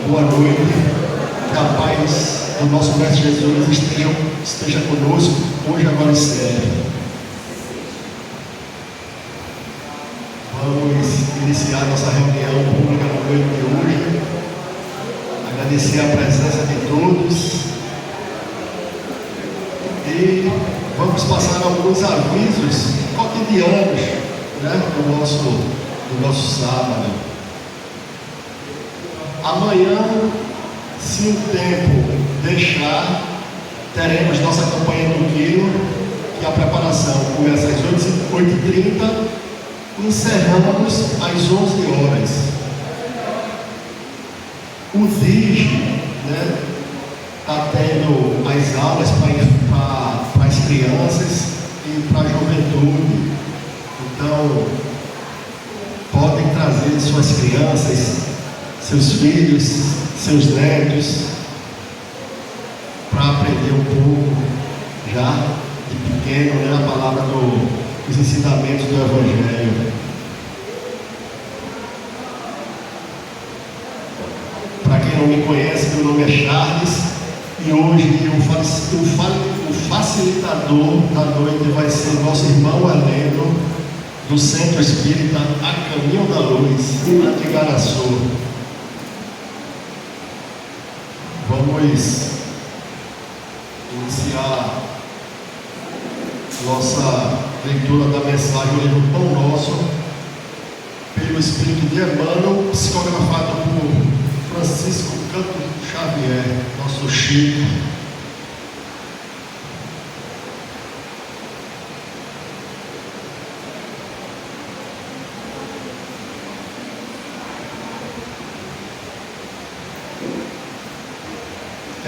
Boa noite. Que a paz do nosso Mestre Jesus esteja conosco, hoje, agora e sempre. Vamos iniciar nossa reunião pública na noite de hoje. Agradecer a presença de todos. E vamos passar alguns avisos cotidianos, né, do nosso sábado. Amanhã, se o tempo deixar, teremos nossa campanha do quilo, que a preparação começa às 8h30, encerramos às 11 horas. O DIG, né, está tendo as aulas para as crianças e para a juventude. Então, podem trazer suas crianças, seus filhos, seus netos, para aprender um pouco, já de pequeno, né, a palavra dos ensinamentos do Evangelho. Para quem não me conhece, meu nome é Charles, e hoje o facilitador da noite vai ser nosso irmão Heleno, do Centro Espírita A Caminho da Luz, em Igaraçu. Vamos iniciar nossa leitura da mensagem do livro Pão Nosso, pelo Espírito de Emmanuel, psicografado por Francisco Canto Xavier, nosso Chico.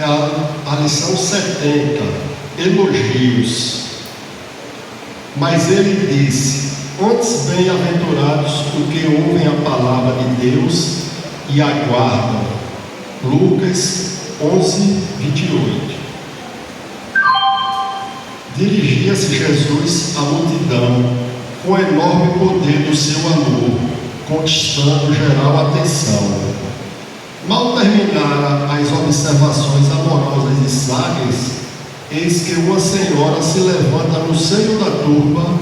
É a lição 70, elogios. Mas ele disse: antes bem-aventurados os que ouvem a palavra de Deus e aguardam. Lucas 11:28. Dirigia-se Jesus à multidão com o enorme poder do seu amor, conquistando geral atenção. Mal terminara as observações amorosas e sábias, eis que uma senhora se levanta no seio da turba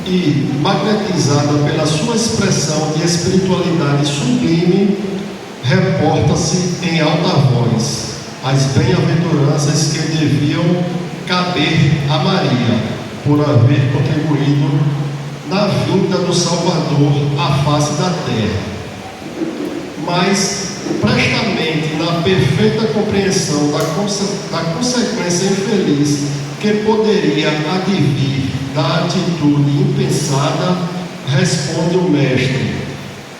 e, magnetizada pela sua expressão de espiritualidade sublime, reporta-se em alta voz as bem-aventuranças que deviam caber a Maria, por haver contribuído na vinda do Salvador à face da terra. Mas, prestamente na perfeita compreensão da consequência infeliz que poderia advir da atitude impensada, responde o Mestre,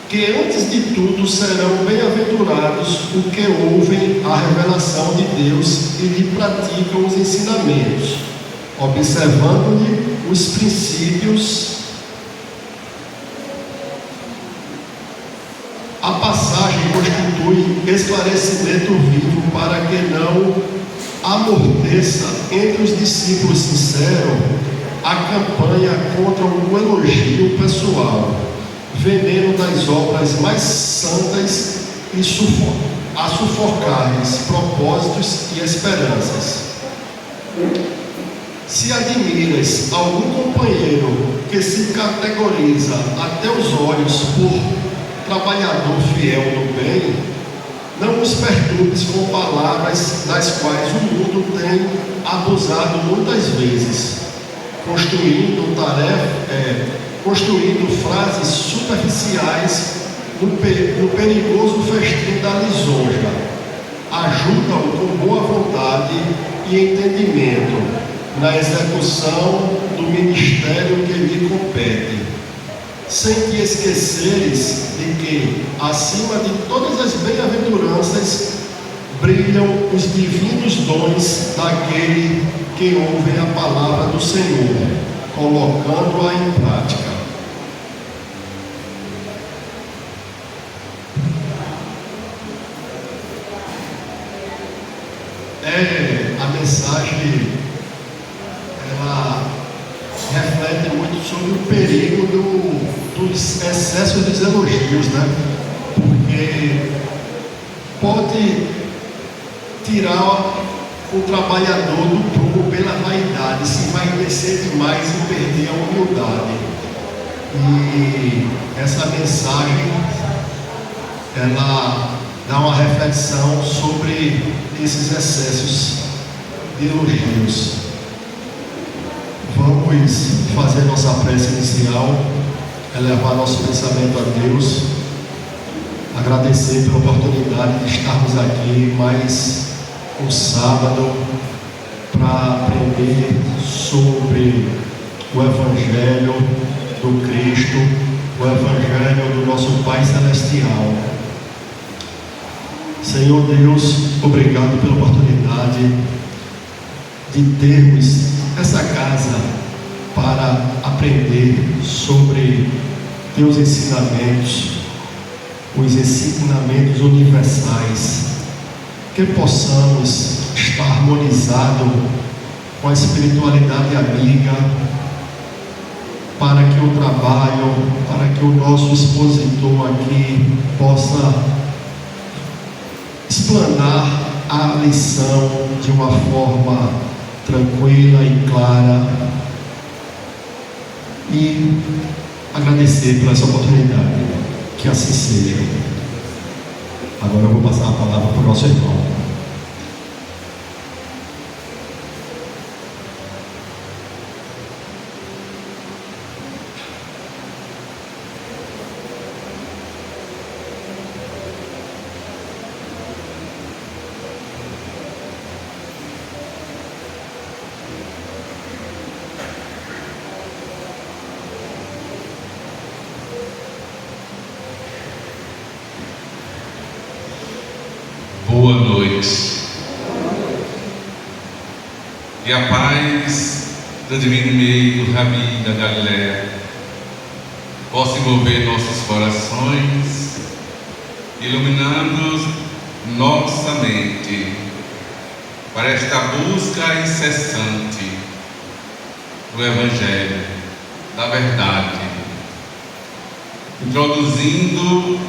que antes de tudo serão bem-aventurados os que ouvem a revelação de Deus e lhe praticam os ensinamentos, observando-lhe os princípios. A passagem constitui esclarecimento vivo para que não amorteça entre os discípulos sinceros a campanha contra o elogio pessoal, veneno das obras mais santas e a sufocar-lhes propósitos e esperanças. Se admiras algum companheiro que se categoriza até os olhos por trabalhador fiel do bem, não os perturbes com palavras das quais o mundo tem abusado muitas vezes, construindo frases superficiais no perigoso festim da lisonja. Ajuda-o com boa vontade e entendimento na execução do ministério que lhe compete, sem te esqueceres de que, acima de todas as bem-aventuranças, brilham os divinos dons daquele que ouve a palavra do Senhor, colocando-a em prática. A mensagem, ela reflete muito sobre o perigo dos excessos dos elogios, né? Porque pode tirar o trabalhador do prumo pela vaidade, se vai descer demais e perder a humildade. E essa mensagem, ela dá uma reflexão sobre esses excessos de elogios. Vamos fazer nossa prece inicial, elevar nosso pensamento a Deus, agradecer pela oportunidade de estarmos aqui mais um sábado para aprender sobre o Evangelho do Cristo, o Evangelho do nosso Pai Celestial. Senhor Deus, obrigado pela oportunidade de termos essa casa para aprender sobre teus ensinamentos, os ensinamentos universais, que possamos estar harmonizados com a espiritualidade amiga, para que o trabalho, para que o nosso expositor aqui possa explanar a lição de uma forma tranquila e clara, e agradecer por essa oportunidade. Que assim seja. Agora eu vou passar a palavra para o nosso irmão. Boa noite. E a paz do divino meio do Rabi da Galileia possa envolver nossos corações, iluminando nossa mente para esta busca incessante do Evangelho, da verdade, introduzindo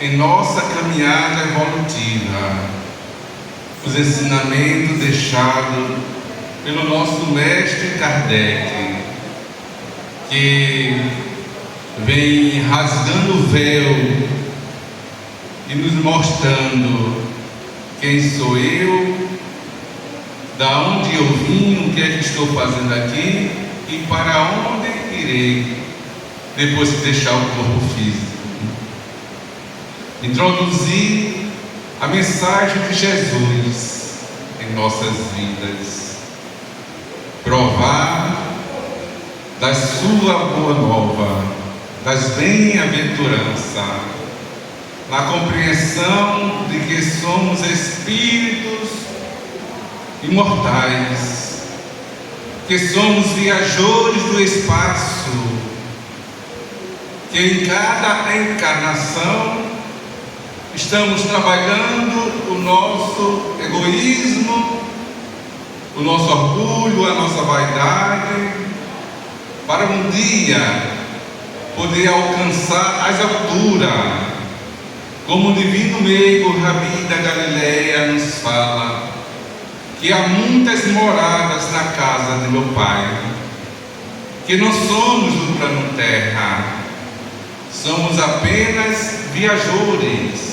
em nossa caminhada evolutiva os ensinamentos deixados pelo nosso mestre Kardec, que vem rasgando o véu e nos mostrando quem sou eu, da onde eu vim, o que é que estou fazendo aqui e para onde irei depois de deixar o corpo físico. Introduzir a mensagem de Jesus em nossas vidas, provar da sua boa nova, das bem-aventuranças, na compreensão de que somos espíritos imortais, que somos viajores do espaço, que em cada encarnação estamos trabalhando o nosso egoísmo, o nosso orgulho, a nossa vaidade, para um dia poder alcançar as alturas, como o divino meigo Rabi da Galileia nos fala, que há muitas moradas na casa de meu Pai, que não somos do plano terra, somos apenas viajores,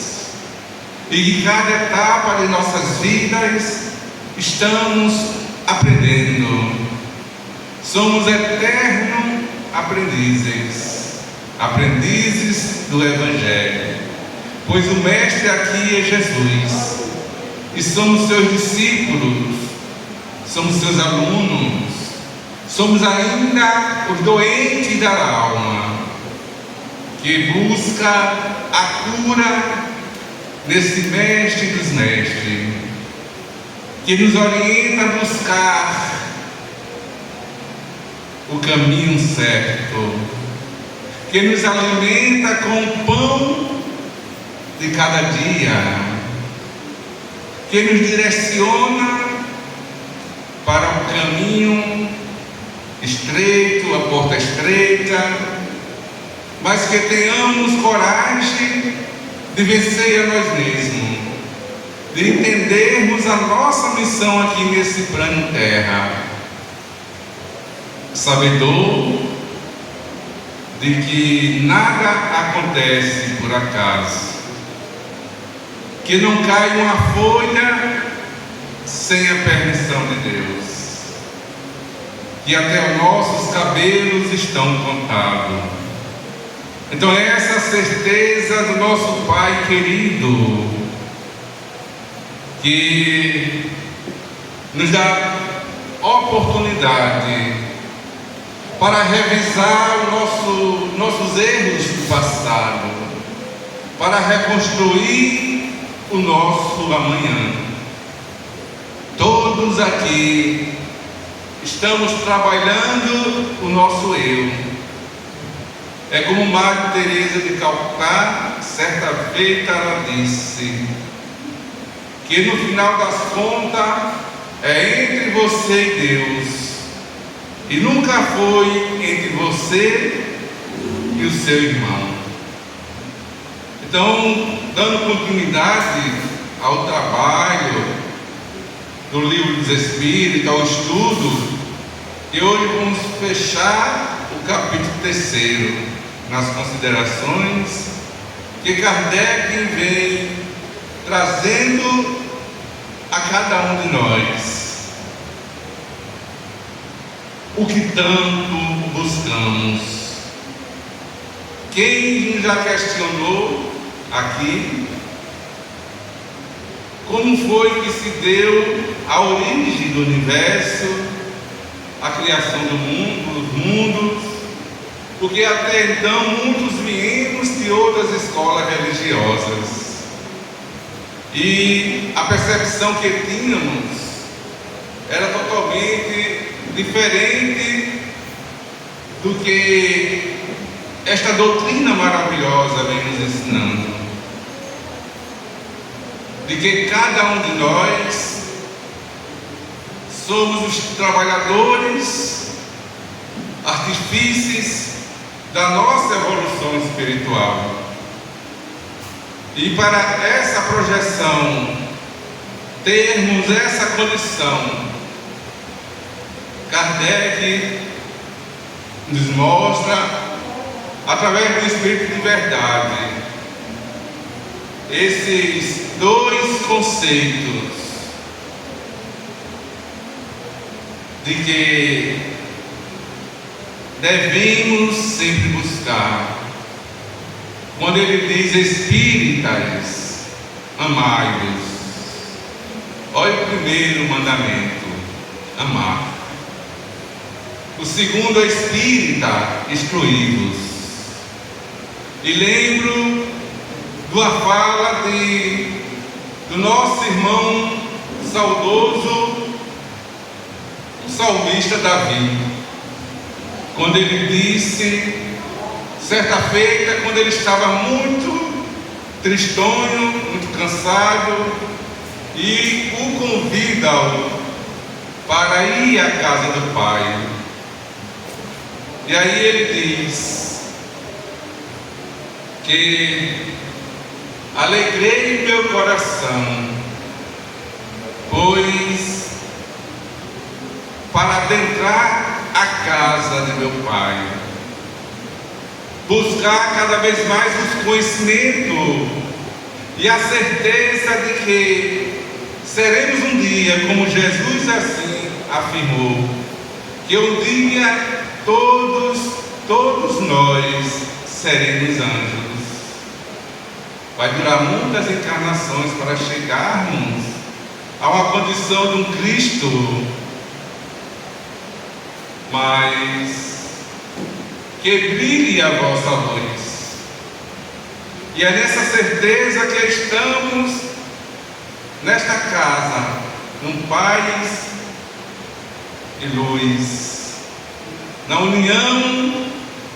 e que cada etapa de nossas vidas estamos aprendendo. Somos eternos aprendizes, aprendizes do Evangelho, pois o Mestre aqui é Jesus, e somos seus discípulos, somos seus alunos, somos ainda os doentes da alma, que busca a cura nesse Mestre dos Mestres, que nos orienta a buscar o caminho certo, que nos alimenta com o pão de cada dia, que nos direciona para o caminho estreito, a porta estreita, mas que tenhamos coragem de vencer a nós mesmos, de entendermos a nossa missão aqui nesse plano terra. Sabedor de que nada acontece por acaso, que não cai uma folha sem a permissão de Deus, que até os nossos cabelos estão contados. Então é essa certeza do nosso Pai querido que nos dá oportunidade para revisar nossos erros do passado, para reconstruir o nosso amanhã. Todos aqui estamos trabalhando o nosso eu. É como Madre Teresa de Calcutá, certa feita, ela disse que no final das contas é entre você e Deus, e nunca foi entre você e o seu irmão. Então, dando continuidade ao trabalho do Livro dos Espíritos, ao estudo, e hoje vamos fechar o capítulo 3, nas considerações que Kardec vem trazendo a cada um de nós. O que tanto buscamos. Quem já questionou aqui como foi que se deu a origem do universo, a criação do mundo, os mundos, porque até então muitos viemos de outras escolas religiosas e a percepção que tínhamos era totalmente diferente do que esta doutrina maravilhosa vem nos ensinando, de que cada um de nós somos os trabalhadores, artífices da nossa evolução espiritual. E para essa projeção, termos essa condição, Kardec nos mostra, através do Espírito de Verdade, esses dois conceitos de que devemos sempre buscar. Quando ele diz: espíritas, amai-vos. Olha o primeiro mandamento: amar. O segundo é espírita, instruí-vos. E lembro de uma fala do nosso irmão saudoso, o salmista Davi, quando ele disse, certa feita, quando ele estava muito tristonho, muito cansado, e o convida para ir à casa do Pai. E aí ele diz que alegrei meu coração, pois para adentrar a casa de meu Pai, buscar cada vez mais o conhecimento e a certeza de que seremos um dia, como Jesus assim afirmou, que um dia todos nós seremos anjos. Vai durar muitas encarnações para chegarmos a uma condição de um Cristo, mas que brilhe a vossa luz. E é nessa certeza que estamos nesta casa, com paz e luz, na união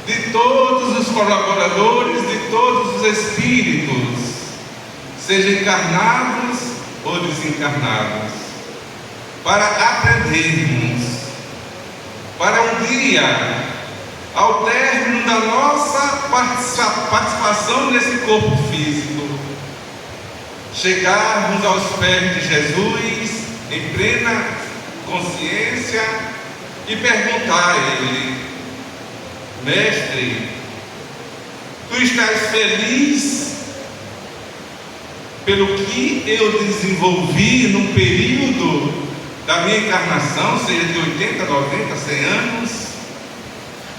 de todos os colaboradores, de todos os espíritos, sejam encarnados ou desencarnados, para aprendermos, para um dia, ao término da nossa participação nesse corpo físico, chegarmos aos pés de Jesus em plena consciência e perguntar a Ele: Mestre, Tu estás feliz pelo que eu desenvolvi num período da minha encarnação, seja de 80, 90, 100 anos?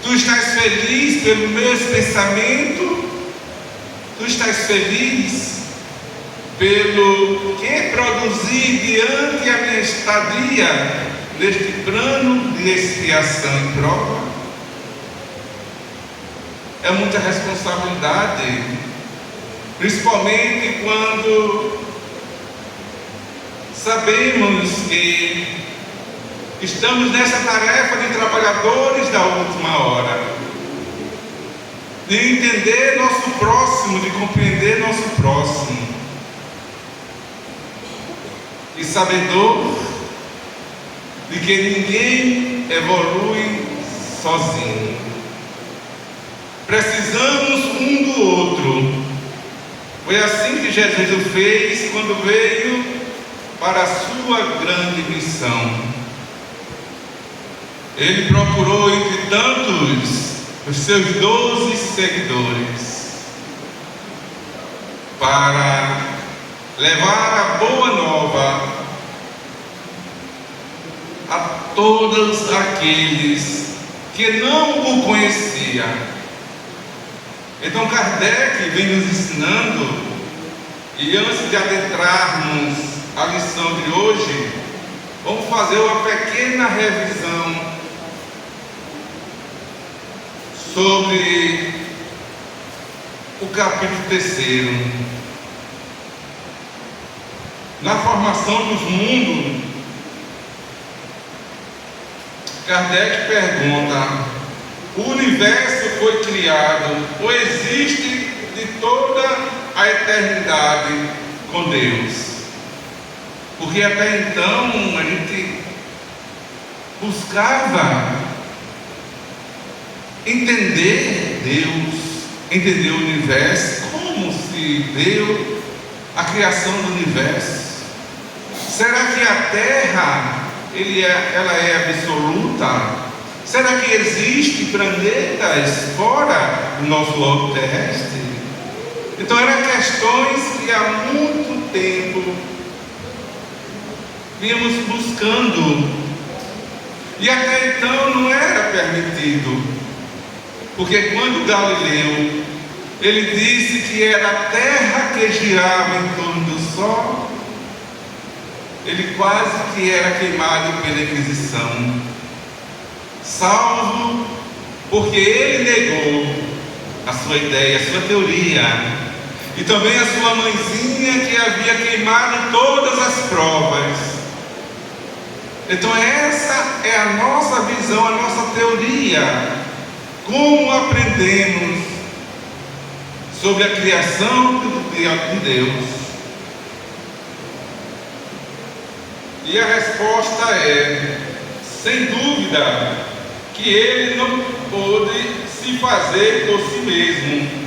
Tu estás feliz pelos meus pensamentos? Tu estás feliz pelo que produzi diante a minha estadia neste plano de expiação e prova? É muita responsabilidade, principalmente quando sabemos que estamos nessa tarefa de trabalhadores da última hora, de entender nosso próximo, de compreender nosso próximo, e sabedor de que ninguém evolui sozinho. Precisamos um do outro. Foi assim que Jesus o fez quando veio para a sua grande missão. Ele procurou entre tantos os seus 12 seguidores para levar a boa nova a todos aqueles que não o conheciam. Então Kardec vem nos ensinando, e antes de adentrarmos a lição de hoje, vamos fazer uma pequena revisão sobre o capítulo 3. Na formação dos mundos, Kardec pergunta: o universo foi criado ou existe de toda a eternidade com Deus? Porque até então a gente buscava entender Deus, entender o universo, como se deu a criação do universo. Será que a Terra ela é absoluta? Será que existem planetas fora do nosso globo terrestre? Então eram questões que há muito tempo vínhamos buscando, e até então não era permitido, porque quando Galileu ele disse que era a Terra que girava em torno do Sol, ele quase que era queimado pela Inquisição, salvo porque ele negou a sua ideia, a sua teoria, e também a sua mãezinha que havia queimado todas as provas. Então essa é a nossa visão, a nossa teoria, como aprendemos sobre a criação de Deus. E a resposta é, sem dúvida, que ele não pôde se fazer por si mesmo.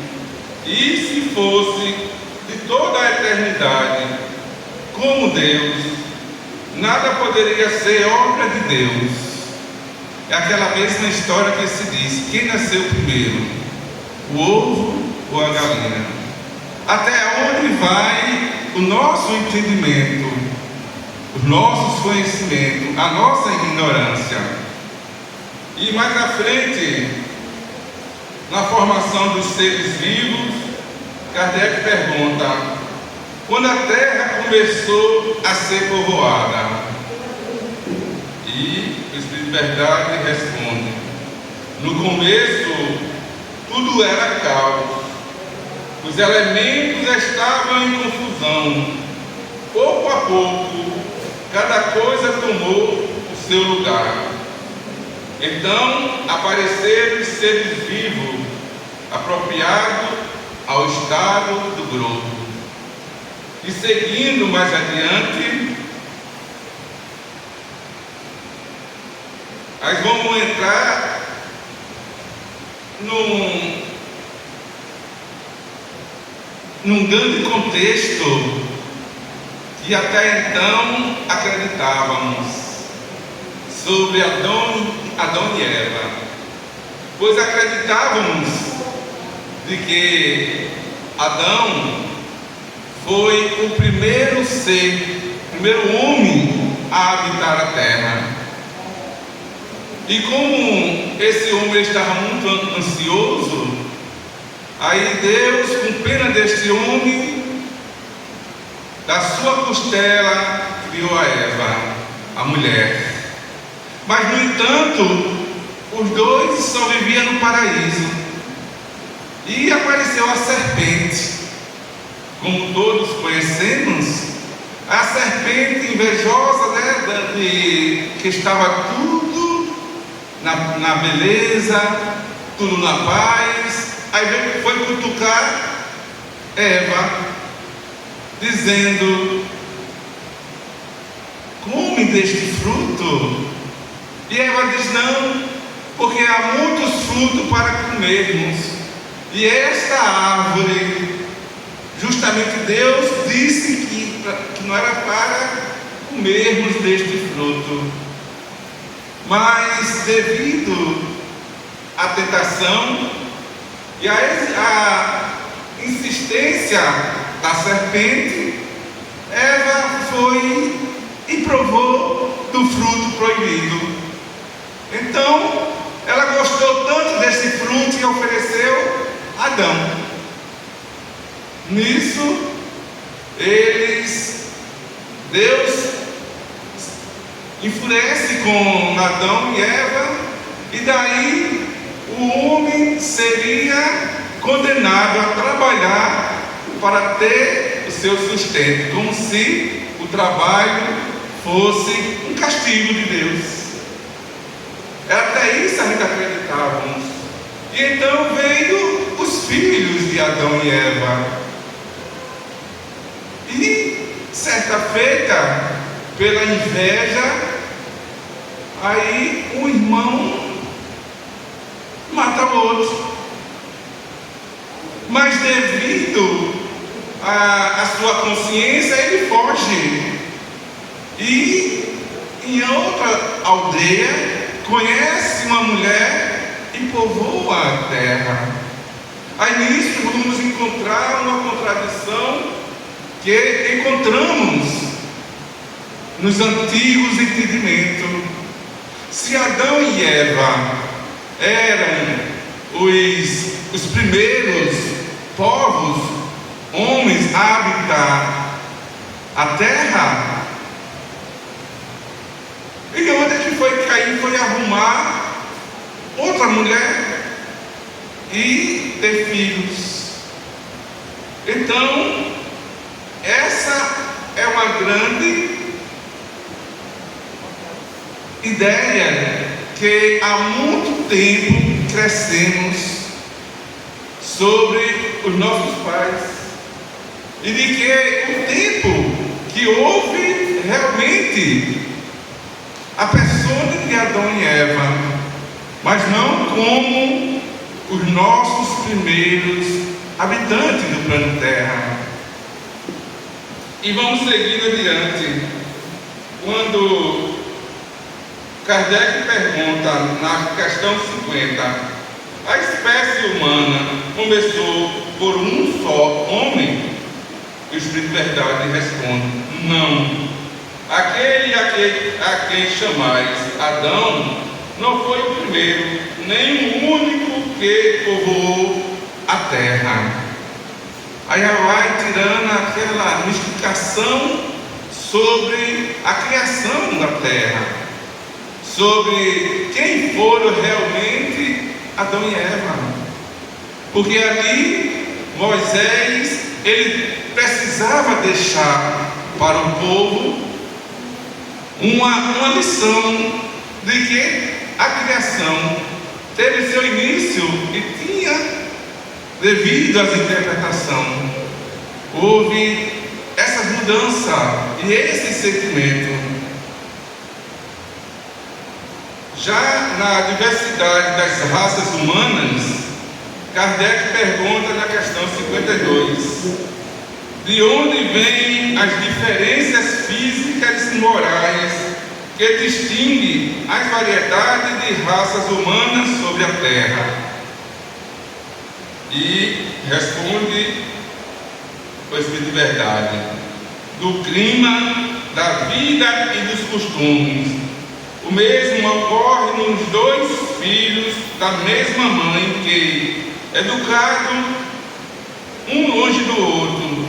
E se fosse de toda a eternidade como Deus, nada poderia ser obra de Deus. É aquela mesma história que se diz: quem nasceu primeiro, o ovo ou a galinha? Até onde vai o nosso entendimento, os nossos conhecimentos, a nossa ignorância? E mais à frente, na formação dos seres vivos, Kardec pergunta: quando a Terra começou a ser povoada? E o Espírito de Verdade responde: no começo tudo era caos, os elementos estavam em confusão. Pouco a pouco, cada coisa tomou o seu lugar. Então apareceram os seres vivos, apropriados ao estado do globo. E seguindo mais adiante, nós vamos entrar num grande contexto e até então acreditávamos sobre Adão e Eva, pois acreditávamos de que Adão foi o primeiro ser, o primeiro homem a habitar a terra. E como esse homem estava muito ansioso, aí Deus, com pena deste homem, da sua costela criou a Eva, a mulher. Mas, no entanto, os dois só viviam no paraíso. E apareceu a serpente. Como todos conhecemos, a serpente invejosa, que estava tudo na beleza, tudo na paz. Aí foi cutucar Eva, dizendo: come deste fruto. E Eva diz: não, porque há muitos frutos para comermos. E esta árvore, justamente Deus disse que não era para comermos deste fruto. Mas devido à tentação e à insistência da serpente, Eva foi e provou do fruto proibido. Então, ela gostou tanto desse fruto e ofereceu a Adão. Nisso, Deus enfurece com Adão e Eva, e daí o homem seria condenado a trabalhar para ter o seu sustento, como se o trabalho fosse um castigo de Deus. Até isso a gente acreditávamos. E então veio os filhos de Adão e Eva. E certa feita, pela inveja, aí um irmão mata o outro. Mas devido à sua consciência, ele foge. E em outra aldeia conhece uma mulher e povoa a terra. Aí nisso vamos encontrar uma contradição que encontramos nos antigos entendimentos. Se Adão e Eva eram os primeiros povos, homens a habitar a terra, e onde é que foi Caim? Foi arrumar outra mulher e ter filhos. Então, essa é uma grande ideia que há muito tempo crescemos sobre os nossos pais, e de que o tempo que houve realmente a persona de Adão e Eva, mas não como os nossos primeiros habitantes do planeta Terra. E vamos seguir adiante. Quando Kardec pergunta na questão 50, a espécie humana começou por um só homem? O Espírito Verdade responde: não. Aquele a quem chamais Adão não foi o primeiro, nem o único que povoou a terra. Aí ela vai tirando aquela mistificação sobre a criação da terra, sobre quem foram realmente Adão e Eva. Porque ali Moisés, ele precisava deixar para o povo uma lição de que a criação teve seu início e tinha, devido às interpretações, houve essa mudança e esse sentimento. Já na diversidade das raças humanas, Kardec pergunta na questão 52: de onde vêm as diferenças físicas e morais que distinguem as variedades de raças humanas sobre a Terra. E responde o Espírito de verdade: do clima, da vida e dos costumes. O mesmo ocorre nos dois filhos da mesma mãe que, educados um longe do outro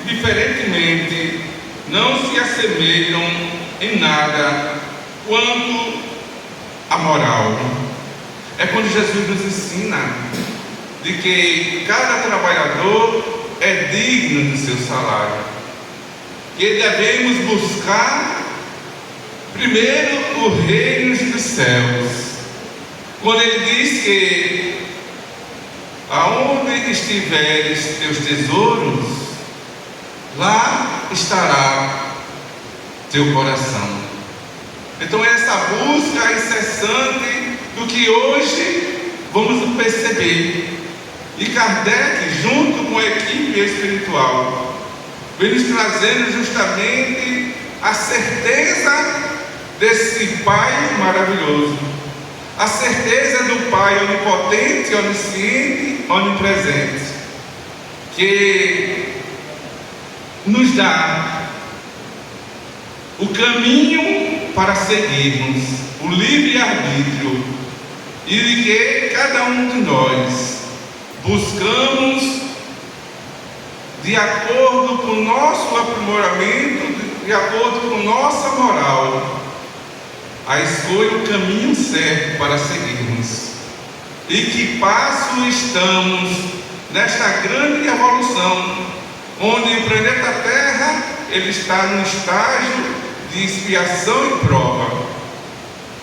e diferentemente, não se assemelham em nada quanto à moral. É quando Jesus nos ensina de que cada trabalhador é digno de seu salário, que devemos buscar primeiro o reino dos céus, quando ele diz que aonde estiveres teus tesouros, lá estará teu coração. Então é essa busca incessante do que hoje vamos perceber. E Kardec, junto com a equipe espiritual, vem nos trazendo justamente a certeza desse Pai maravilhoso, a certeza do Pai onipotente, onisciente, onipresente, que nos dá o caminho para seguirmos, o livre-arbítrio, e de que cada um de nós buscamos, de acordo com o nosso aprimoramento, de acordo com nossa moral, a escolha, o caminho certo para seguirmos. E que passo estamos nesta grande evolução, onde o planeta Terra ele está no estágio de expiação e prova,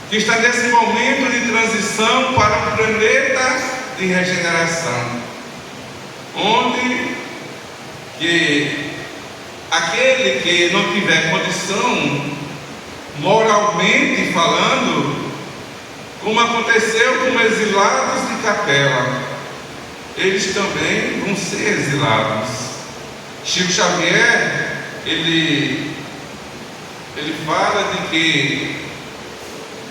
que está nesse momento de transição para um planeta de regeneração, onde que aquele que não tiver condição, moralmente falando, como aconteceu com exilados de Capela, eles também vão ser exilados. Chico Xavier, ele fala de que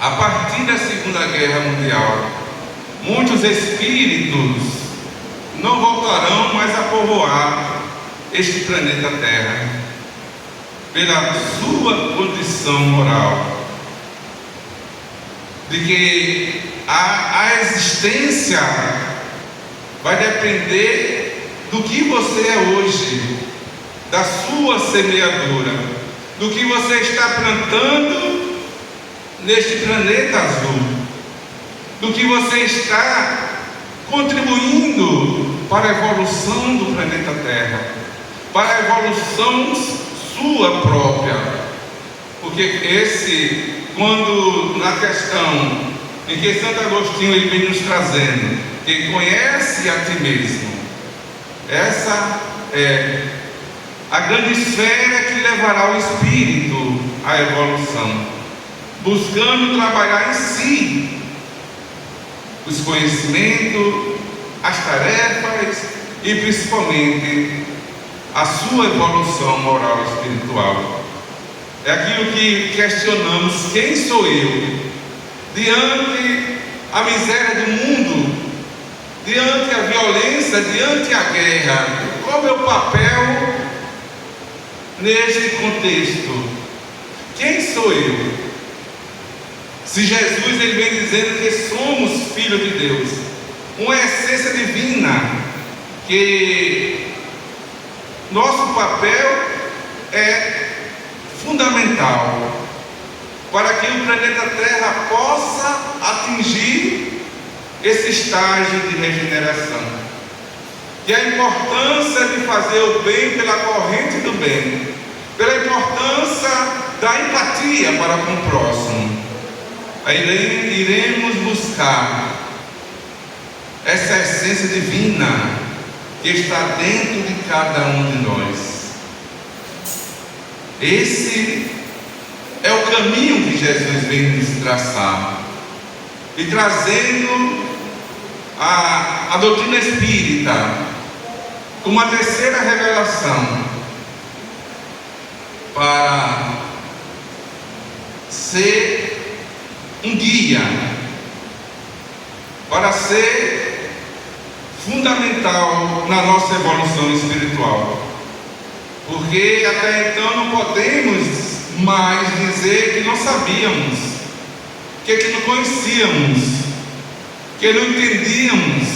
a partir da Segunda Guerra Mundial, muitos espíritos não voltarão mais a povoar este planeta Terra, pela sua condição moral, de que a existência vai depender do que você é hoje, da sua semeadura, do que você está plantando neste planeta azul, do que você está contribuindo para a evolução do planeta Terra, para a evolução sua própria. Porque quando na questão em que Santo Agostinho ele vem nos trazendo, que conhece a ti mesmo, essa é a grande esfera que levará o espírito à evolução, buscando trabalhar em si os conhecimentos, as tarefas e principalmente a sua evolução moral e espiritual. É aquilo que questionamos: quem sou eu? Diante a miséria do mundo, diante a violência, diante a guerra, qual é o meu papel neste contexto? Quem sou eu? Se Jesus ele vem dizendo que somos filhos de Deus, uma essência divina, que nosso papel é fundamental para que o planeta Terra possa atingir esse estágio de regeneração. Que a importância de fazer o bem pela corrente do bem, pela importância da empatia para com o próximo. Aí iremos buscar essa essência divina que está dentro de cada um de nós. Esse é o caminho que Jesus vem nos traçar, e trazendo a doutrina espírita como a terceira revelação, para ser um guia, para ser fundamental na nossa evolução espiritual. Porque até então não podemos mais dizer que não sabíamos, que não conhecíamos, que não entendíamos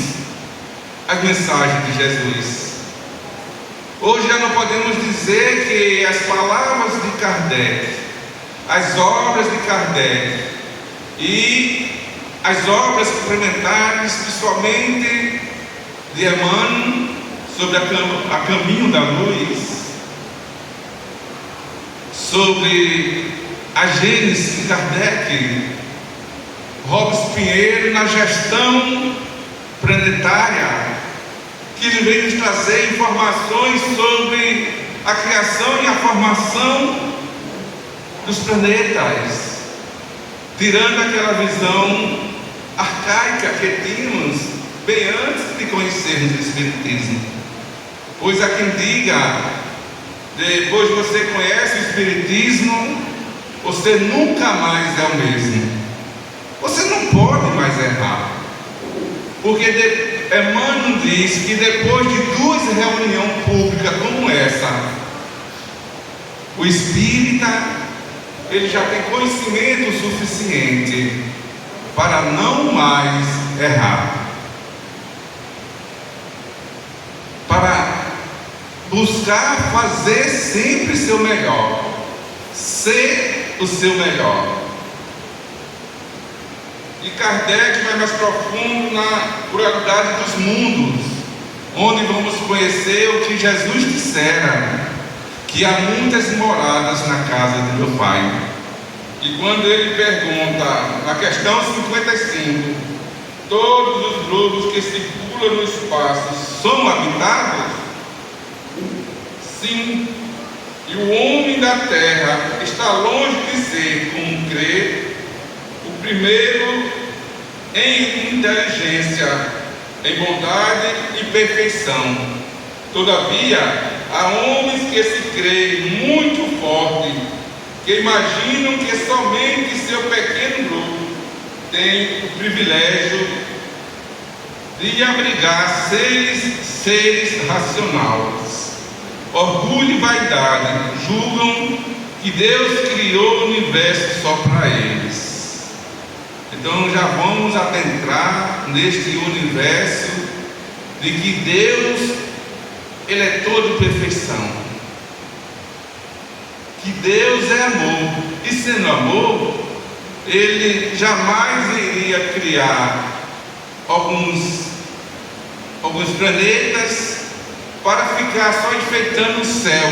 as mensagens de Jesus. Hoje já não podemos dizer que as palavras de Kardec, as obras de Kardec e as obras complementares, principalmente de Emmanuel, sobre a Caminho da Luz, sobre a Gênese de Kardec, Robes Pinheiro na gestão planetária, que ele veio nos trazer informações sobre a criação e a formação dos planetas, tirando aquela visão arcaica que tínhamos bem antes de conhecermos o Espiritismo. Pois há quem diga, depois que você conhece o Espiritismo, você nunca mais é o mesmo. Você não pode mais errar. Porque Emmanuel diz que depois de 2 reuniões públicas como essa, o espírita ele já tem conhecimento suficiente para não mais errar, para buscar fazer sempre seu melhor, ser o seu melhor. E Kardec vai mais profundo na pluralidade dos mundos, onde vamos conhecer o que Jesus dissera, que há muitas moradas na casa de meu Pai. E quando ele pergunta, na questão 55, todos os globos que circulam no espaço são habitados? Sim. E o homem da terra está longe de ser, como crê, o primeiro em inteligência, em bondade e perfeição. Todavia, há homens que se creem muito fortes, que imaginam que somente seu pequeno grupo tem o privilégio de abrigar seres racionais. Orgulho e vaidade julgam que Deus criou o universo só para eles. Então já vamos adentrar neste universo de que Deus, Ele é todo perfeição, que Deus é amor, e sendo amor, Ele jamais iria criar alguns planetas para ficar só enfeitando o céu,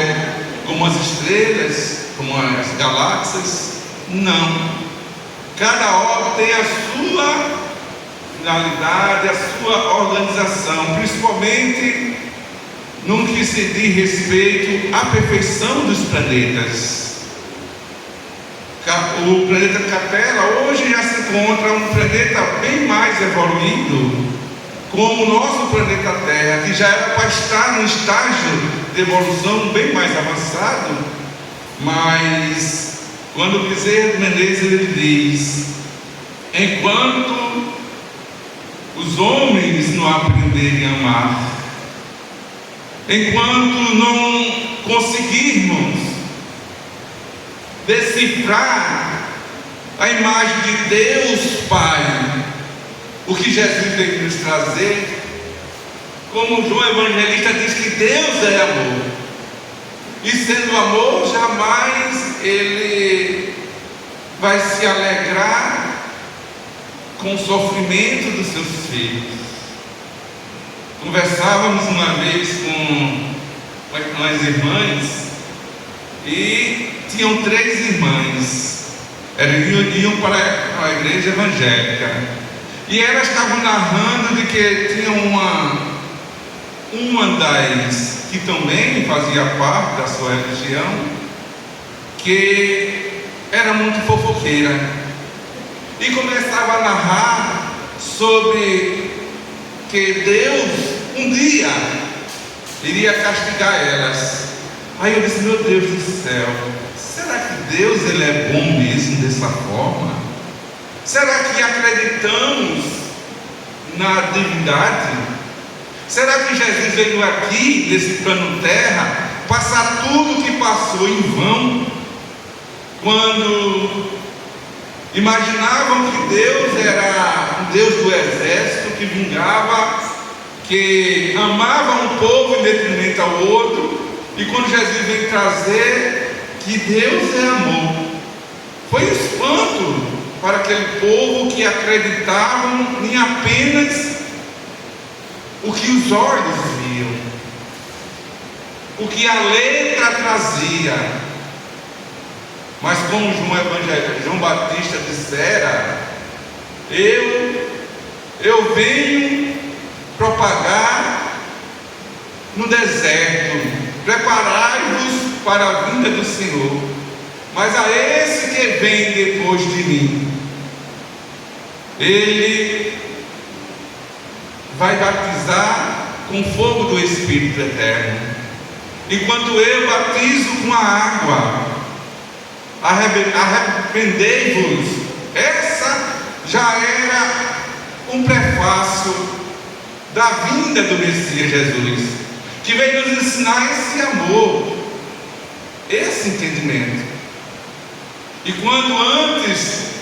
como as estrelas, como as galáxias. Não. Cada obra tem a sua finalidade, a sua organização, principalmente no que se diz respeito à perfeição dos planetas. O planeta Capella hoje já se encontra um planeta bem mais evoluído, como o nosso planeta Terra, que já era para estar no estágio de evolução bem mais avançado, mas quando Bezerra Menezes ele diz: enquanto os homens não aprenderem a amar, enquanto não conseguirmos decifrar a imagem de Deus Pai, o que Jesus veio nos trazer, como João Evangelista diz que Deus é amor, e sendo amor, jamais Ele vai se alegrar com o sofrimento dos seus filhos. Conversávamos uma vez com as irmãs, e tinham 3 irmãs, elas iam para a igreja evangélica, e elas estavam narrando de que tinha uma das que também fazia parte da sua religião, que era muito fofoqueira, e começava a narrar sobre que Deus um dia iria castigar elas, Aí eu disse, meu Deus do céu, será que Deus ele é bom mesmo dessa forma? Será que acreditamos na divindade? Será que Jesus veio aqui, nesse plano terra, passar tudo que passou em vão? Quando imaginavam que Deus era um Deus do exército, que vingava, que amava um povo em detrimento ao outro, e quando Jesus veio trazer que Deus é amor, foi um espanto para aquele povo que acreditavam em apenas o que os olhos viam, o que a letra trazia. Mas como João Batista dissera, eu venho propagar no deserto, preparai-vos para a vinda do Senhor. Mas a esse que vem depois de mim, ele vai batizar com fogo do Espírito Eterno, enquanto eu batizo com a água. Arrependei-vos. Essa já era um prefácio da vinda do Messias Jesus, que veio nos ensinar esse amor, esse entendimento. E quando antes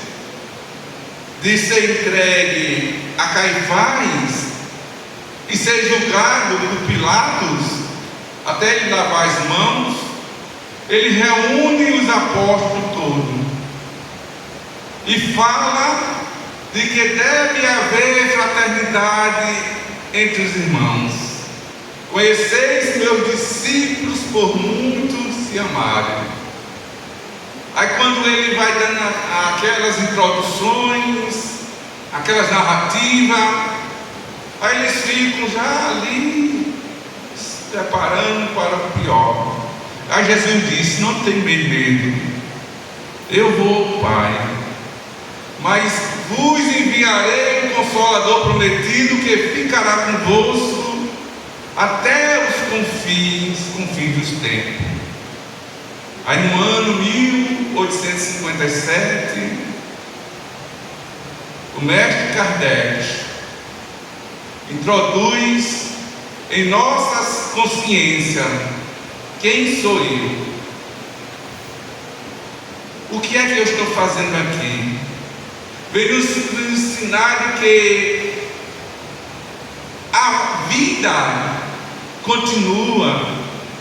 de ser entregue a Caifás e ser julgado por Pilatos, até ele lavar as mãos, ele reúne os apóstolos todos e fala de que deve haver fraternidade entre os irmãos. Conheceis meus discípulos por muitos se amarem. Aí quando ele vai dando aquelas introduções, aquelas narrativas, aí eles ficam já ali se preparando para o pior. Aí Jesus disse, não tem medo, eu vou, Pai, mas vos enviarei o Consolador prometido, que ficará convosco até os confins dos tempos. Aí no ano 1857, o mestre Kardec introduz em nossas consciências: quem sou eu? O que é que eu estou fazendo aqui? Veio nos ensinar que a vida continua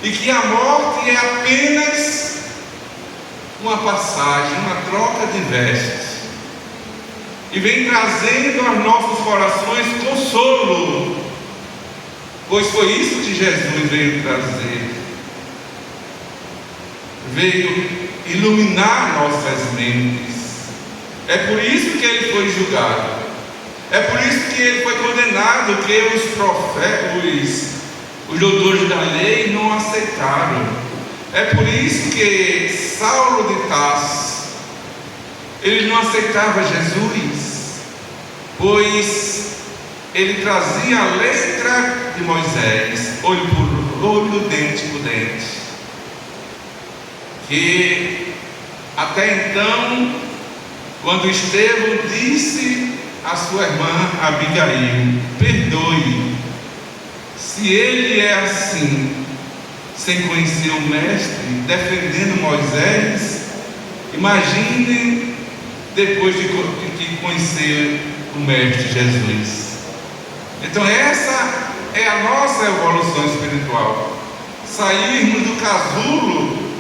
e que a morte é apenas uma passagem, uma troca de vestes, e vem trazendo aos nossos corações consolo, pois foi isso que Jesus veio trazer. Veio iluminar nossas mentes. É por isso que ele foi julgado, é por isso que ele foi condenado, que os profetas, os doutores da lei não aceitaram. É por isso que Saulo de Tarso, ele não aceitava Jesus, pois ele trazia a letra de Moisés, olho por olho, dente por dente, que até então, quando Estevão disse à sua irmã Abigail, perdoe, se ele é assim, sem conhecer o mestre, defendendo Moisés, imagine depois de conhecer o mestre Jesus. Então essa é a nossa evolução espiritual, sairmos do casulo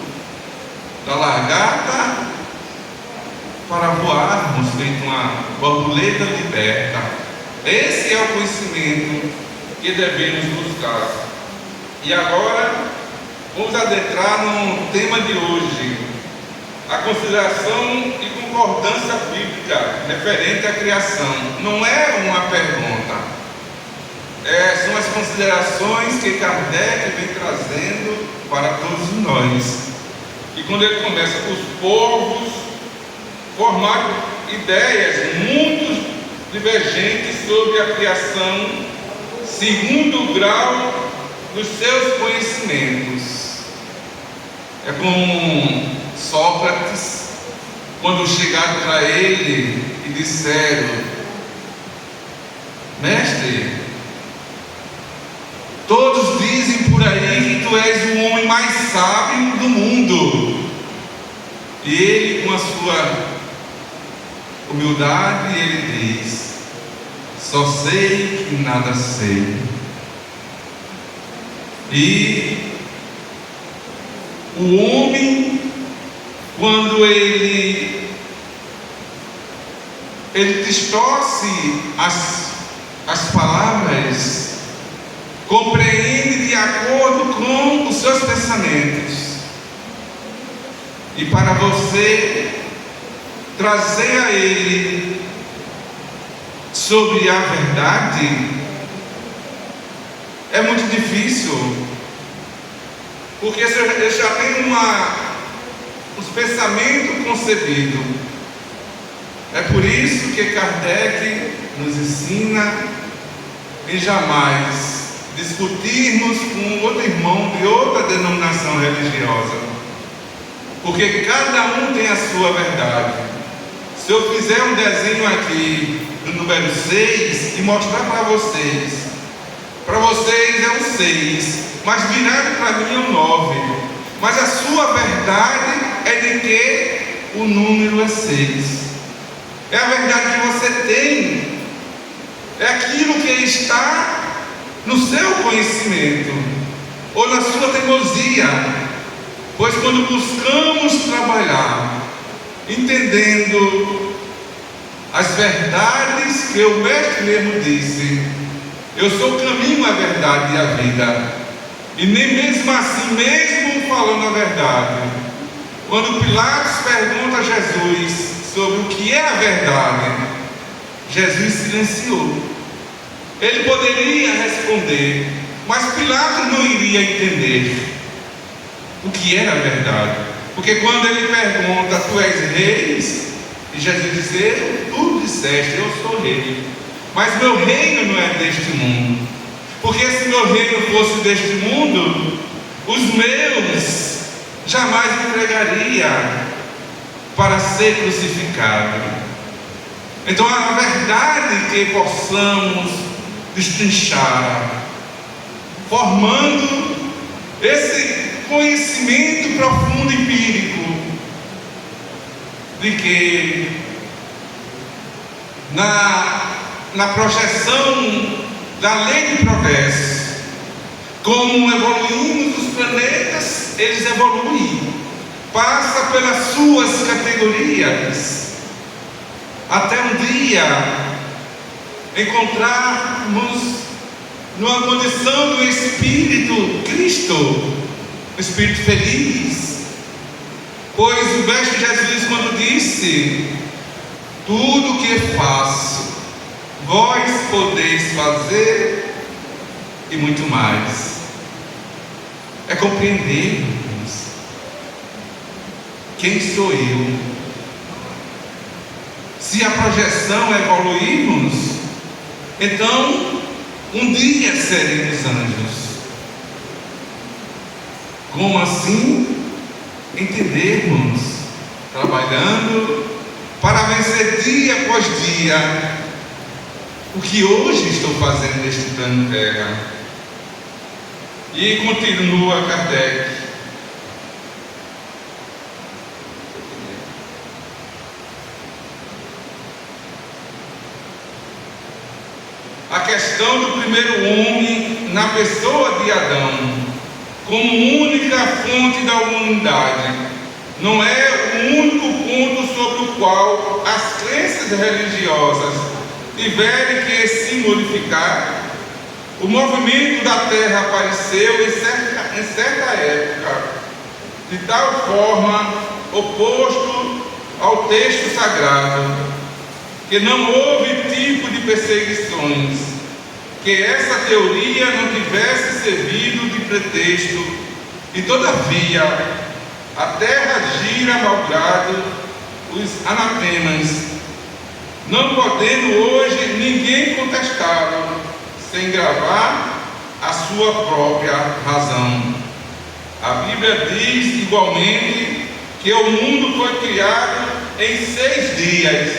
da largata para voarmos feito uma borboleta liberta. Esse é o conhecimento que devemos buscar. E agora vamos adentrar no tema de hoje, a consideração e concordância bíblica referente à criação. Não é uma pergunta, são as considerações que Kardec vem trazendo para todos nós. E quando ele começa, os povos formaram ideias muito divergentes sobre a criação, segundo o grau dos seus conhecimentos. É como Sócrates, quando chegaram para ele e disseram: mestre, todos dizem por aí que tu és o homem mais sábio do mundo. E ele, com a sua humildade, ele diz: só sei que nada sei. E o homem, quando ele distorce as palavras, compreende de acordo com os seus pensamentos. E para você trazer a ele sobre a verdade é muito difícil, porque ele já tem os pensamentos concebidos. É por isso que Kardec nos ensina em jamais discutirmos com outro irmão de outra denominação religiosa, porque cada um tem a sua verdade. Se eu fizer um desenho aqui do número 6 e mostrar para vocês é um 6, mas virado para mim é um 9, mas a sua verdade é de que o número é 6. É a verdade que você tem, é aquilo que está no seu conhecimento ou na sua teimosia. Pois quando buscamos trabalhar entendendo as verdades que o mestre mesmo disse: eu sou o caminho, a verdade e a vida, e nem mesmo assim, mesmo falando a verdade, quando Pilatos pergunta a Jesus sobre o que é a verdade, Jesus silenciou. Ele poderia responder, mas Pilatos não iria entender o que era a verdade, porque quando ele pergunta: tu és rei? E Jesus diz: tu disseste, eu sou rei, mas meu reino não é deste mundo, porque se meu reino fosse deste mundo, os meus jamais entregaria para ser crucificado. Então a verdade que possamos destrinchar, formando esse conhecimento profundo e empírico de que na projeção da lei de progresso, como evoluímos os planetas, eles evoluem, passa pelas suas categorias, até um dia encontrarmos numa condição do Espírito Cristo, o Espírito feliz. Pois o mestre Jesus, quando disse: tudo que faço, vós podeis fazer e muito mais, é compreendermos quem sou eu. Se a projeção é evoluirmos, então um dia seremos anjos. Como assim? Entendermos, trabalhando para vencer dia após dia o que hoje estou fazendo neste plano Terra. E continua Kardec: a questão do primeiro homem na pessoa de Adão como única fonte da humanidade não é o único ponto sobre o qual as crenças religiosas tiverem que se modificar. O movimento da Terra apareceu em certa época de tal forma oposto ao texto sagrado que não houve tipo de perseguições que essa teoria não tivesse servido de pretexto, e todavia a Terra gira malgrado os anatemas, não podendo hoje ninguém contestá-lo sem gravar a sua própria razão. A Bíblia diz igualmente que o mundo foi criado em 6 dias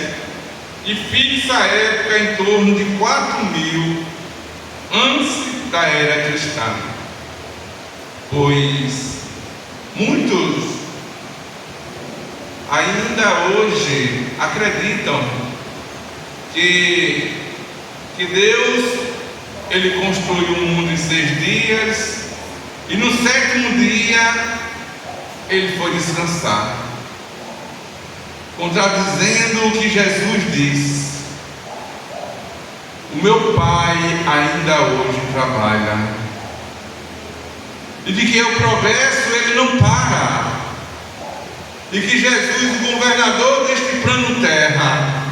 e fixa a época em torno de 4.000 antes da era cristã. Pois muitos ainda hoje acreditam que Deus ele construiu o mundo em 6 dias e no 7º dia ele foi descansar, contradizendo o que Jesus diz: o meu Pai ainda hoje trabalha, e de que o progresso ele não para, e que Jesus, o governador deste plano terra,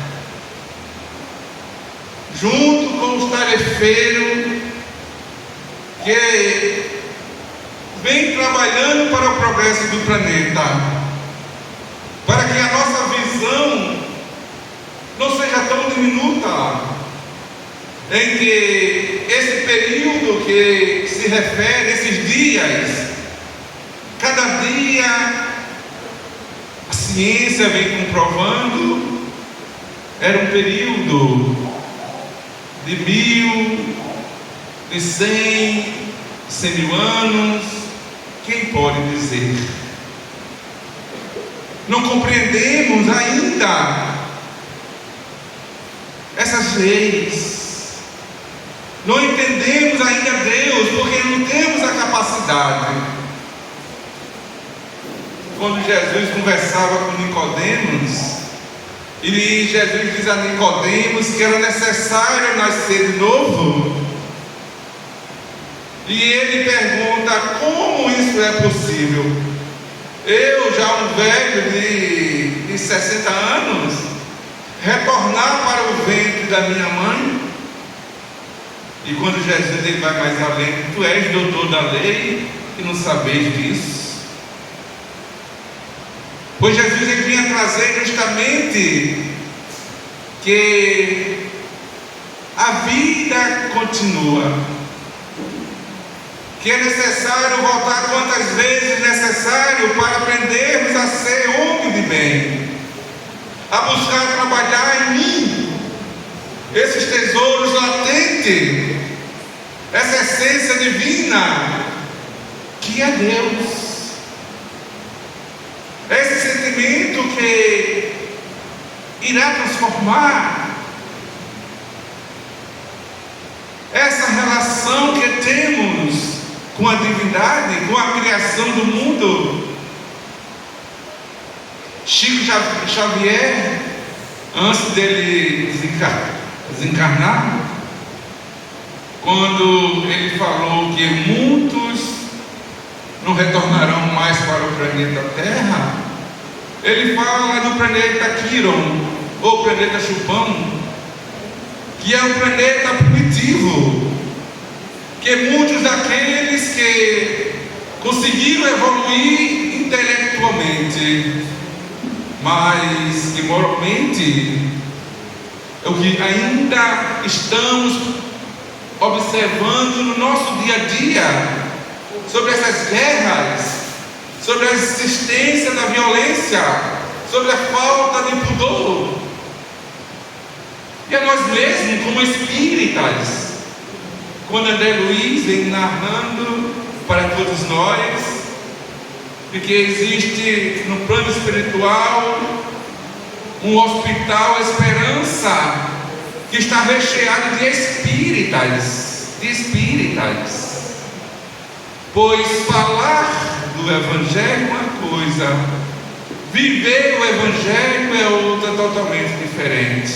junto com os tarefeiros que vem trabalhando para o progresso do planeta, para que a nossa visão não seja tão diminuta, em que esse período que se refere, esses dias, cada dia a ciência vem comprovando, era um período de 1.000, de 100.000 anos. Quem pode dizer? Não compreendemos ainda essas leis, não entendemos ainda Deus, porque não temos a capacidade. Quando Jesus conversava com Nicodemos, e Jesus diz a Nicodemos que era necessário nascer de novo, e ele pergunta: como isso é possível? Eu, já um velho de 60 anos, retornar para o ventre da minha mãe? E quando Jesus ele vai mais além: tu és doutor da lei e não sabeis disso? Pois Jesus ele vinha trazer justamente que a vida continua, que é necessário voltar quantas vezes necessário para aprendermos a ser homem de bem, a buscar trabalhar em mim esses tesouros latentes, essa essência divina que é Deus, esse sentimento que irá transformar essa relação que temos com a divindade, com a criação do mundo. Chico Xavier, antes dele desencarnar, quando ele falou que muitos não retornarão mais para o planeta Terra, ele fala do planeta Quiron, ou planeta Chupão, que é um planeta primitivo, que muitos daqueles que conseguiram evoluir intelectualmente, mas que moralmente é o que ainda estamos observando no nosso dia a dia, sobre essas guerras, sobre a existência da violência, sobre a falta de pudor. E a nós mesmos, como espíritas, quando André Luiz vem narrando para todos nós, porque existe no plano espiritual um hospital Esperança, que está recheado de espíritas, pois falar do Evangelho é uma coisa, viver o Evangelho é outra totalmente diferente.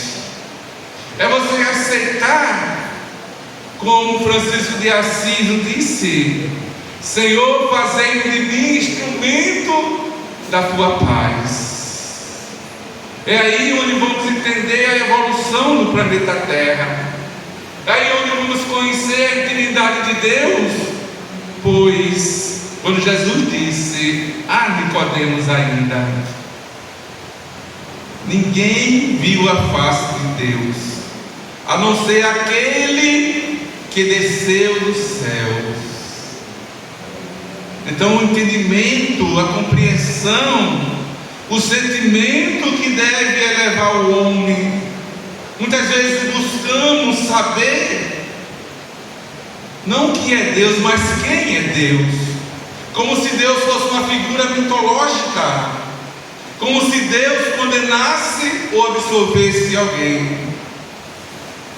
É você aceitar, como Francisco de Assis disse: Senhor, fazei de mim instrumento da tua paz. É aí onde vamos entender a evolução do planeta Terra, é aí onde vamos conhecer a intimidade de Deus, pois quando Jesus disse a Nicodemos ainda: ninguém viu a face de Deus, a não ser aquele que desceu dos céus. Então o entendimento, a compreensão, o sentimento que deve elevar o homem. Muitas vezes buscamos saber, não o que é Deus, mas quem é Deus. Como se Deus fosse uma figura mitológica. Como se Deus condenasse ou absolvesse alguém.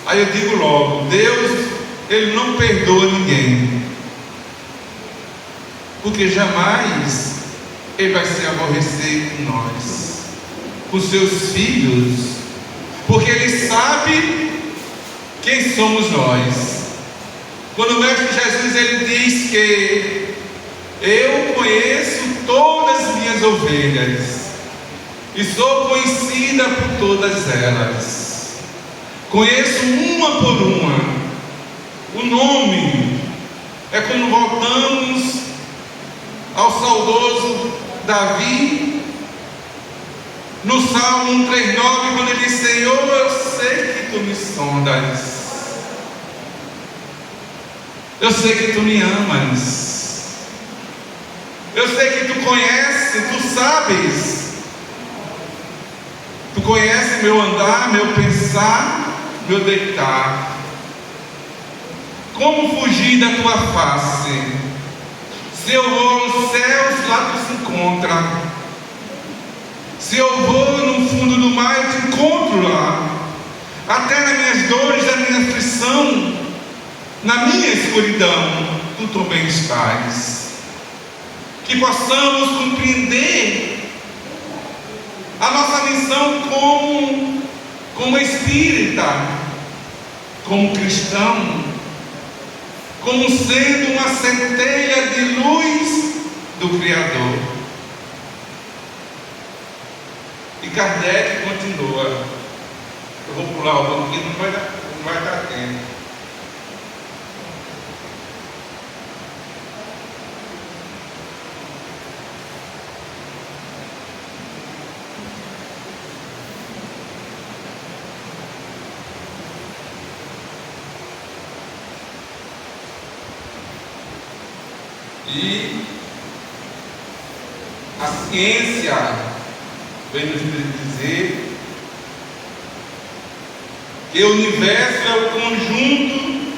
Aí eu digo logo, Deus, Ele não perdoa ninguém. Porque jamais Ele vai se aborrecer com nós, com seus filhos, porque Ele sabe quem somos nós. Quando o Mestre Jesus Ele diz que eu conheço todas as minhas ovelhas e sou conhecida por todas elas, conheço uma por uma, o nome. É como voltamos ao saudoso Davi, no Salmo 139, quando ele diz: Senhor, eu sei que tu me sondas, eu sei que tu me amas, eu sei que tu conheces, tu sabes, tu conheces meu andar, meu pensar, meu deitar. Como fugir da tua face? Se eu vou aos céus, lá tu se encontra. Se eu vou no fundo do mar, eu te encontro lá. Até nas minhas dores, na minha aflição, na minha escuridão, tu também estás. Que possamos compreender a nossa missão como espírita, como cristão, como sendo uma centelha de luz do Criador. E Kardec continua. Eu vou pular o pouquinho, não vai dar tempo. E a ciência vem nos dizer que o universo é o conjunto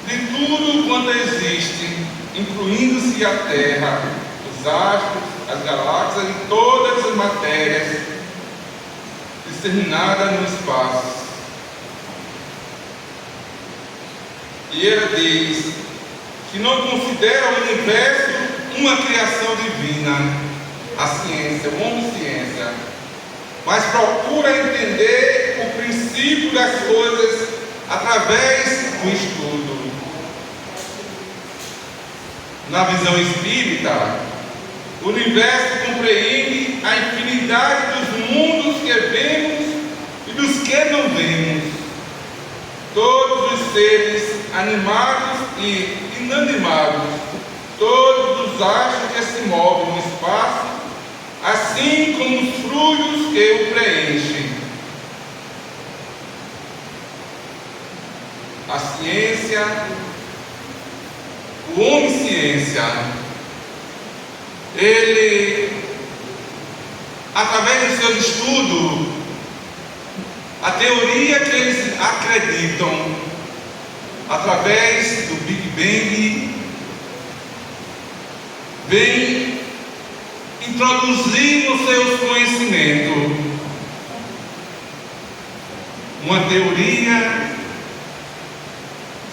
de tudo quanto existe, incluindo-se a Terra, os astros, as galáxias e todas as matérias disseminadas no espaço. E ele diz que não considera o universo uma criação divina, a ciência, a homem-ciência, mas procura entender o princípio das coisas através do estudo. Na visão espírita, o universo compreende a infinidade dos mundos que vemos e dos que não vemos. Todos os seres animados e inanimados, todos os astros que se movem no espaço, assim como os fluidos que o preenchem. A ciência, o homem-ciência, ele, através dos seus estudos, a teoria que eles acreditam, através do Big Bang, vem introduzir nos seus conhecimentos uma teoria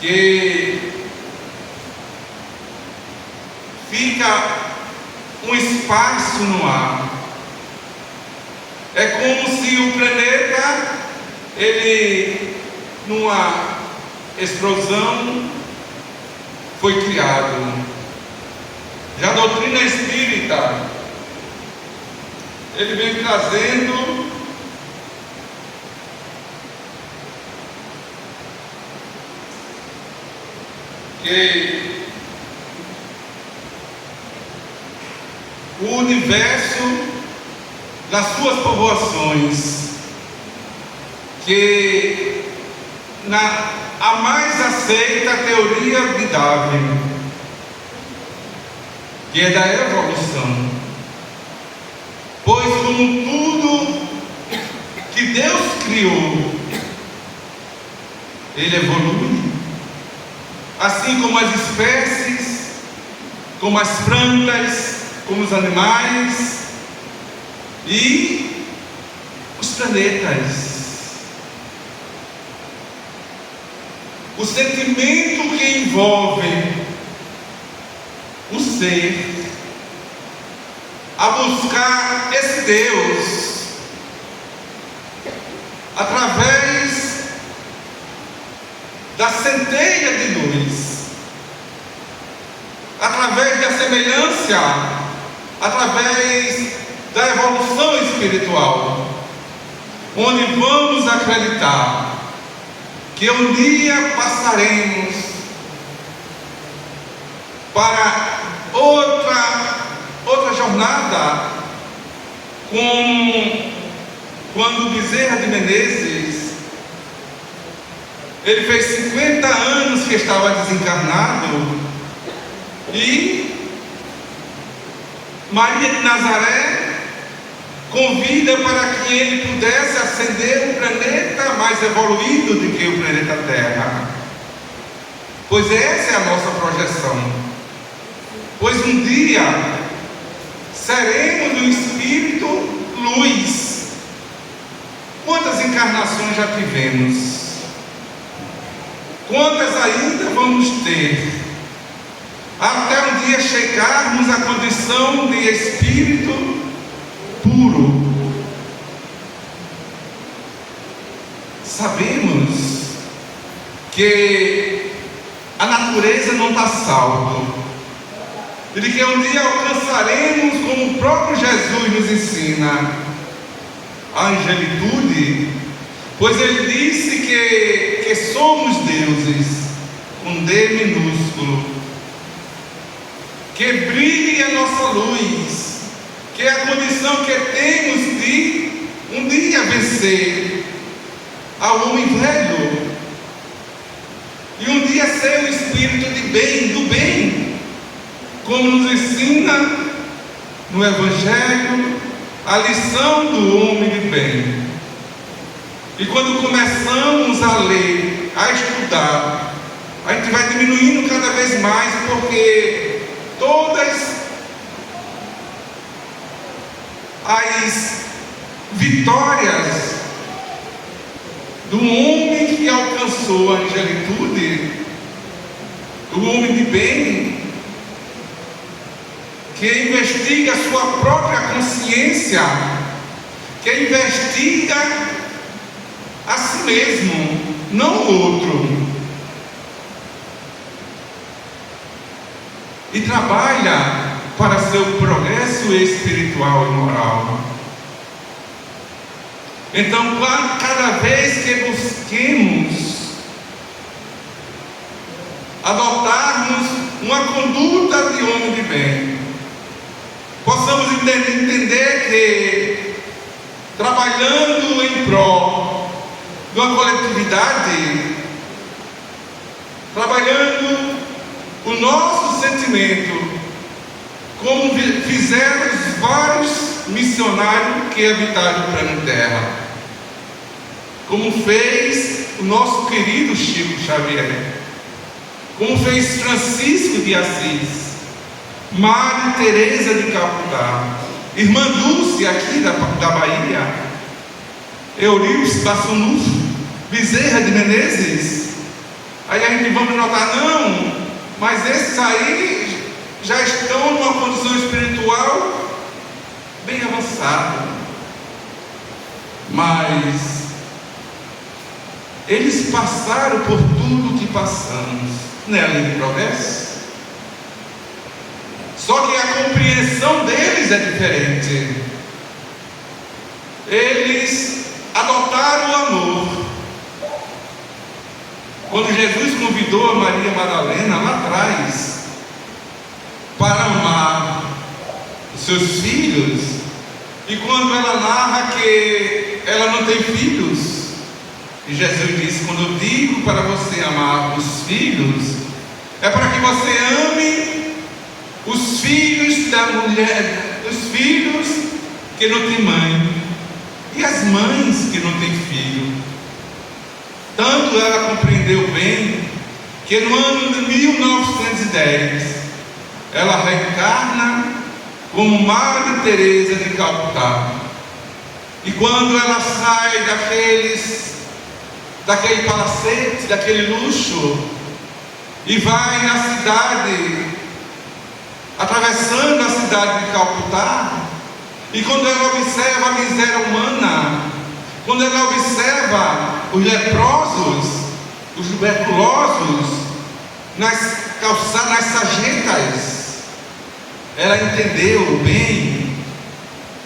que fica um espaço no ar. É como se o planeta, ele, numa explosão, foi criado. Já a doutrina espírita, ele vem trazendo que o universo, nas suas povoações, que a mais aceita a teoria de Darwin, que é da evolução. Pois como tudo que Deus criou, Ele evolui, assim como as espécies, como as plantas, como os animais e os planetas. O sentimento que envolve o ser a buscar esse Deus através da centelha de luz, através da semelhança, através da evolução espiritual, onde vamos acreditar que um dia passaremos para outra jornada, como quando Bezerra de Menezes, ele fez 50 anos que estava desencarnado, e Maria de Nazaré convida para que ele pudesse ascender um planeta mais evoluído do que o planeta Terra. Pois essa é a nossa projeção. Pois um dia seremos um espírito luz. Quantas encarnações já tivemos? Quantas ainda vamos ter? Até um dia chegarmos à condição de espírito puro. Sabemos que a natureza não dá salto, e de que um dia alcançaremos, como o próprio Jesus nos ensina, a angelitude, pois ele disse que somos deuses, com D minúsculo, que brilhe a nossa luz, que é a condição que temos de um dia vencer ao homem velho, e um dia ser um espírito de bem, do bem, como nos ensina no Evangelho a lição do homem de bem. E quando começamos a ler, a estudar, a gente vai diminuindo cada vez mais, porque todas as vitórias do homem que alcançou a angelitude, do homem de bem, que investiga a sua própria consciência, que investiga a si mesmo, não o outro, e trabalha para seu progresso espiritual e moral. Então, cada vez que busquemos adotarmos uma conduta de homem de bem, possamos entender que, trabalhando em prol de uma coletividade, trabalhando o nosso sentimento, como fizeram os vários missionários que habitaram o planeta Terra, como fez o nosso querido Chico Xavier, como fez Francisco de Assis, Madre Teresa de Calcutá, Irmã Dulce aqui da Bahia, Eurípides Bassanufo, Bezerra de Menezes. Aí a gente vamos notar, não, mas esses aí já estão numa condição espiritual bem avançada, mas eles passaram por tudo que passamos, não é além de progresso? Só que a compreensão deles é diferente. Eles adotaram o amor. Quando Jesus convidou a Maria Madalena lá atrás para amar os seus filhos, e quando ela narra que ela não tem filhos, e Jesus disse: quando eu digo para você amar os filhos, é para que você ame os filhos da mulher, os filhos que não têm mãe e as mães que não têm filho. Tanto ela compreendeu bem que no ano de 1910 ela reencarna como Madre Teresa de Calcutá. E quando ela sai daquele palacete, daquele luxo, e vai na cidade, atravessando a cidade de Calcutá, e quando ela observa a miséria humana, quando ela observa os leprosos, os tuberculosos nas calçadas, nas sarjetas, ela entendeu bem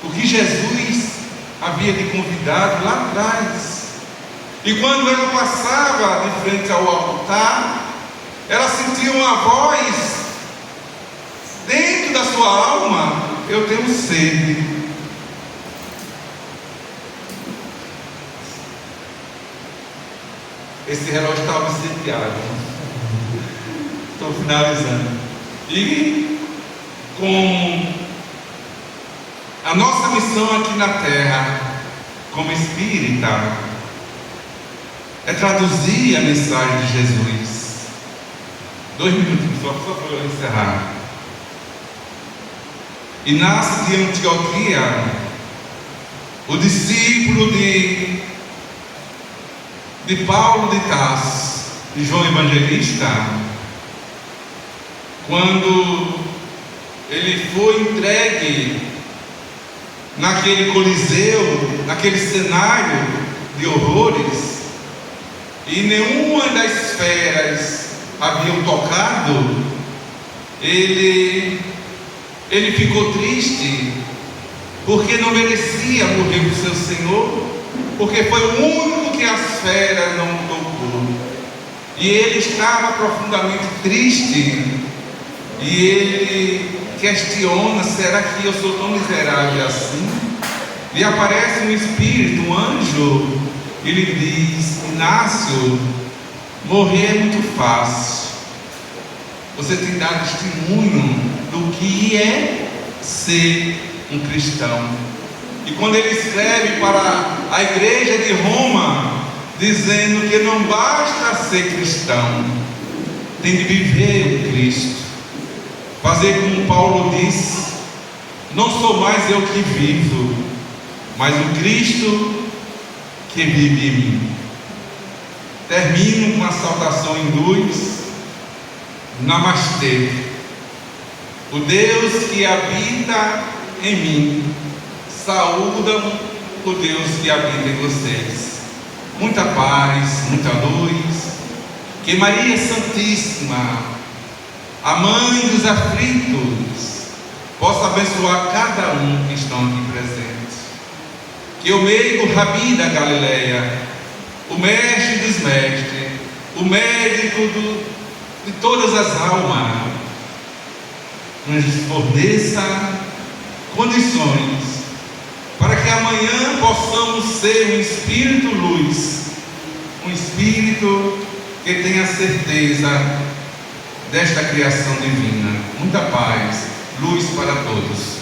o que Jesus havia lhe convidado lá atrás. E quando ela passava de frente ao altar, ela sentia uma voz dentro da sua alma: eu tenho sede. Esse relógio está obsidiado. Estou finalizando. E com a nossa missão aqui na Terra, como espírita, é traduzir a mensagem de Jesus. 2 minutos só para eu encerrar. Inácio de Antioquia, o discípulo de Paulo de Tarso, de João Evangelista, quando ele foi entregue naquele coliseu, naquele cenário de horrores, e nenhuma das esferas haviam tocado, ele ficou triste, porque não merecia morrer por seu Senhor, porque foi o único que a esfera não tocou. E ele estava profundamente triste, e ele questiona: será que eu sou tão miserável assim? E aparece um espírito, um anjo, e lhe diz: Inácio, morrer é muito fácil. Você tem dado testemunho do que é ser um cristão. E quando ele escreve para a igreja de Roma, dizendo que não basta ser cristão, tem de viver o Cristo, fazer como Paulo disse: não sou mais eu que vivo, mas o Cristo que vive em mim. Termino com uma saudação em luz: Namastê. O Deus que habita em mim saúda o Deus que habita em vocês. Muita paz, muita luz. Que Maria Santíssima, a Mãe dos aflitos, possa abençoar cada um que estão aqui presentes. Que o meigo Rabi da Galileia, o mestre dos mestres, o médico de todas as almas, nos forneça condições para que amanhã possamos ser um espírito luz, um espírito que tenha certeza desta criação divina. Muita paz, luz para todos.